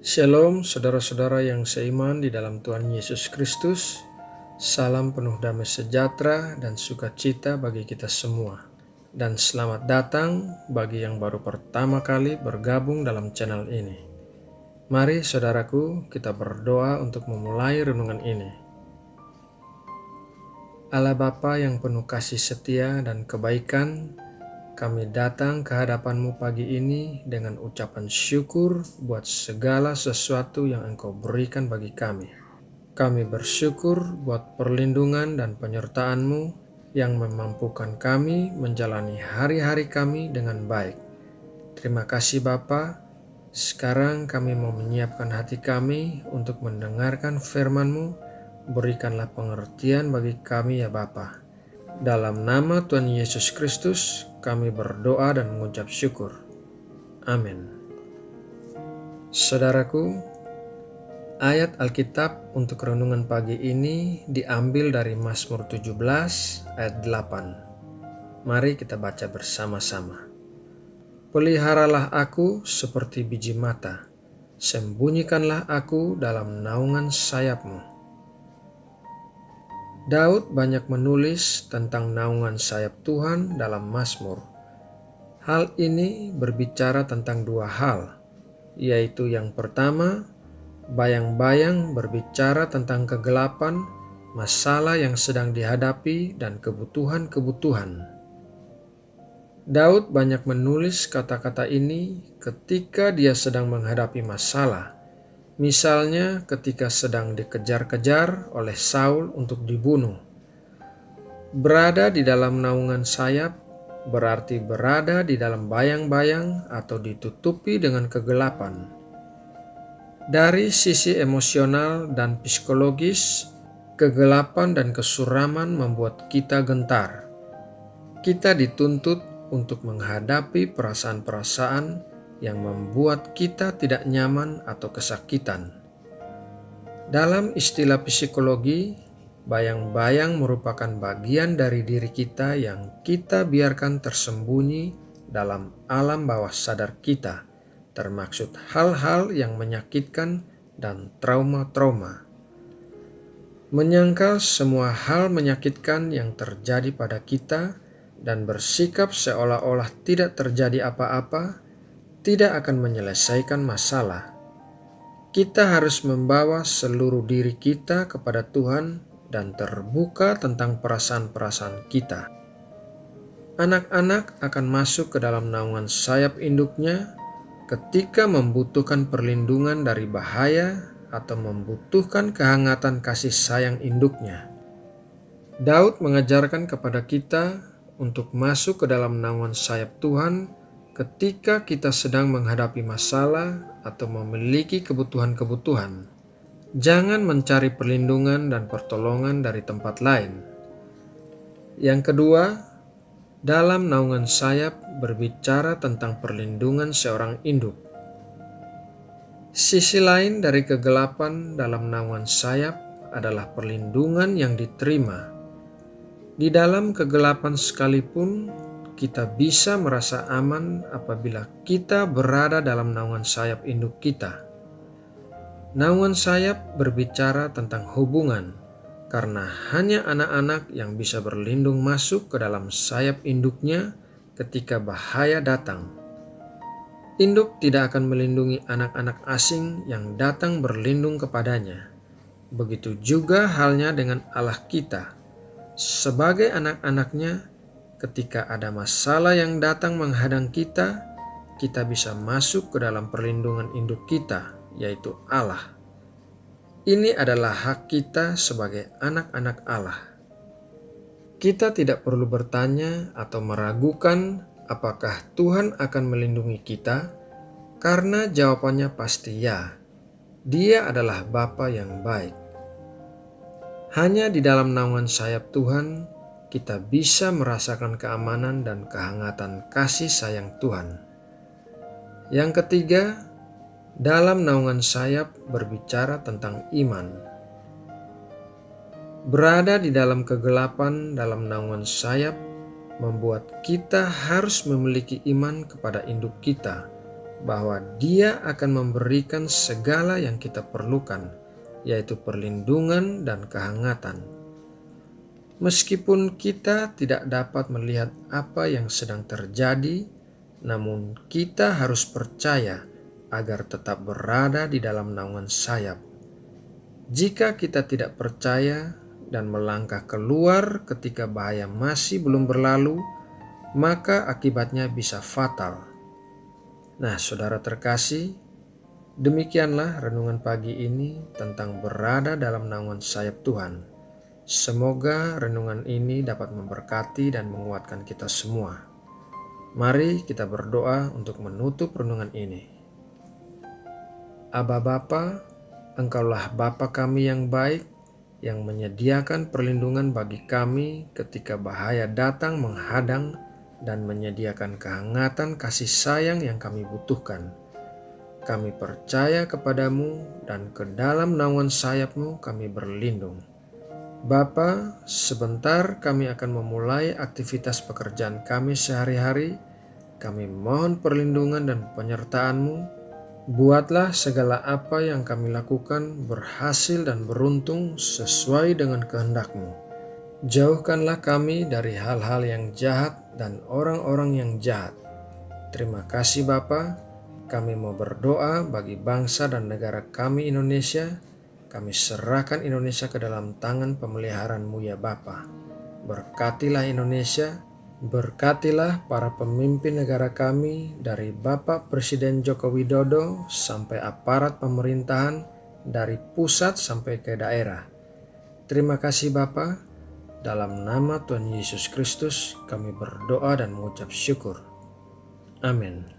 Shalom saudara-saudara yang seiman di dalam Tuhan Yesus Kristus. Salam penuh damai sejahtera dan sukacita bagi kita semua. Dan selamat datang bagi yang baru pertama kali bergabung dalam channel ini. Mari saudaraku, kita berdoa untuk memulai renungan ini. Allah Bapa yang penuh kasih setia dan kebaikan, kami datang ke hadapan-Mu pagi ini dengan ucapan syukur buat segala sesuatu yang Engkau berikan bagi kami. Kami bersyukur buat perlindungan dan penyertaan-Mu yang memampukan kami menjalani hari-hari kami dengan baik. Terima kasih Bapa. Sekarang kami mau menyiapkan hati kami untuk mendengarkan firman-Mu. Berikanlah pengertian bagi kami ya Bapa. Dalam nama Tuhan Yesus Kristus, kami berdoa dan mengucap syukur. Amin. Saudaraku, ayat Alkitab untuk renungan pagi ini diambil dari Mazmur 17 ayat 8. Mari kita baca bersama-sama. Peliharalah aku seperti biji mata, sembunyikanlah aku dalam naungan sayap-Mu. Daud banyak menulis tentang naungan sayap Tuhan dalam Mazmur. Hal ini berbicara tentang dua hal, yaitu yang pertama, bayang-bayang berbicara tentang kegelapan, masalah yang sedang dihadapi, dan kebutuhan-kebutuhan. Daud banyak menulis kata-kata ini ketika dia sedang menghadapi masalah. Misalnya ketika sedang dikejar-kejar oleh Saul untuk dibunuh. Berada di dalam naungan sayap berarti berada di dalam bayang-bayang atau ditutupi dengan kegelapan. Dari sisi emosional dan psikologis, kegelapan dan kesuraman membuat kita gentar. Kita dituntut untuk menghadapi perasaan-perasaan yang membuat kita tidak nyaman atau kesakitan. Dalam istilah psikologi, bayang-bayang merupakan bagian dari diri kita yang kita biarkan tersembunyi dalam alam bawah sadar kita, termaksud hal-hal yang menyakitkan dan trauma-trauma. Menyangkal semua hal menyakitkan yang terjadi pada kita dan bersikap seolah-olah tidak terjadi apa-apa tidak akan menyelesaikan masalah. Kita harus membawa seluruh diri kita kepada Tuhan dan terbuka tentang perasaan-perasaan kita. Anak-anak akan masuk ke dalam naungan sayap induknya ketika membutuhkan perlindungan dari bahaya atau membutuhkan kehangatan kasih sayang induknya. Daud mengajarkan kepada kita untuk masuk ke dalam naungan sayap Tuhan ketika kita sedang menghadapi masalah atau memiliki kebutuhan-kebutuhan. Jangan mencari perlindungan dan pertolongan dari tempat lain. Yang kedua, dalam naungan sayap berbicara tentang perlindungan seorang induk. Sisi lain dari kegelapan dalam naungan sayap adalah perlindungan yang diterima. Di dalam kegelapan sekalipun, kita bisa merasa aman apabila kita berada dalam naungan sayap induk kita. Naungan sayap berbicara tentang hubungan, karena hanya anak-anak yang bisa berlindung masuk ke dalam sayap induknya ketika bahaya datang. Induk tidak akan melindungi anak-anak asing yang datang berlindung kepadanya. Begitu juga halnya dengan Allah kita. Sebagai anak-anaknya, ketika ada masalah yang datang menghadang kita, kita bisa masuk ke dalam perlindungan induk kita, yaitu Allah. Ini adalah hak kita sebagai anak-anak Allah. Kita tidak perlu bertanya atau meragukan apakah Tuhan akan melindungi kita, karena jawabannya pasti ya. Dia adalah Bapa yang baik. Hanya di dalam naungan sayap Tuhan, kita bisa merasakan keamanan dan kehangatan kasih sayang Tuhan. Yang ketiga, dalam naungan sayap berbicara tentang iman. Berada di dalam kegelapan dalam naungan sayap membuat kita harus memiliki iman kepada induk kita, bahwa Dia akan memberikan segala yang kita perlukan, yaitu perlindungan dan kehangatan. Meskipun kita tidak dapat melihat apa yang sedang terjadi, namun kita harus percaya agar tetap berada di dalam naungan sayap. Jika kita tidak percaya dan melangkah keluar ketika bahaya masih belum berlalu, maka akibatnya bisa fatal. Nah, saudara terkasih, demikianlah renungan pagi ini tentang berada dalam naungan sayap Tuhan. Semoga renungan ini dapat memberkati dan menguatkan kita semua. Mari kita berdoa untuk menutup renungan ini. Aba Bapa, Engkaulah Bapa kami yang baik, yang menyediakan perlindungan bagi kami ketika bahaya datang menghadang dan menyediakan kehangatan kasih sayang yang kami butuhkan. Kami percaya kepadamu dan ke dalam naungan sayap-Mu kami berlindung. Bapa, sebentar kami akan memulai aktivitas pekerjaan kami sehari-hari. Kami mohon perlindungan dan penyertaan-Mu. Buatlah segala apa yang kami lakukan berhasil dan beruntung sesuai dengan kehendak-Mu. Jauhkanlah kami dari hal-hal yang jahat dan orang-orang yang jahat. Terima kasih Bapa. Kami mau berdoa bagi bangsa dan negara kami Indonesia. Kami serahkan Indonesia ke dalam tangan pemeliharaan-Mu ya Bapa. Berkatilah Indonesia, berkatilah para pemimpin negara kami dari Bapak Presiden Joko Widodo sampai aparat pemerintahan dari pusat sampai ke daerah. Terima kasih Bapa. Dalam nama Tuhan Yesus Kristus kami berdoa dan mengucap syukur. Amin.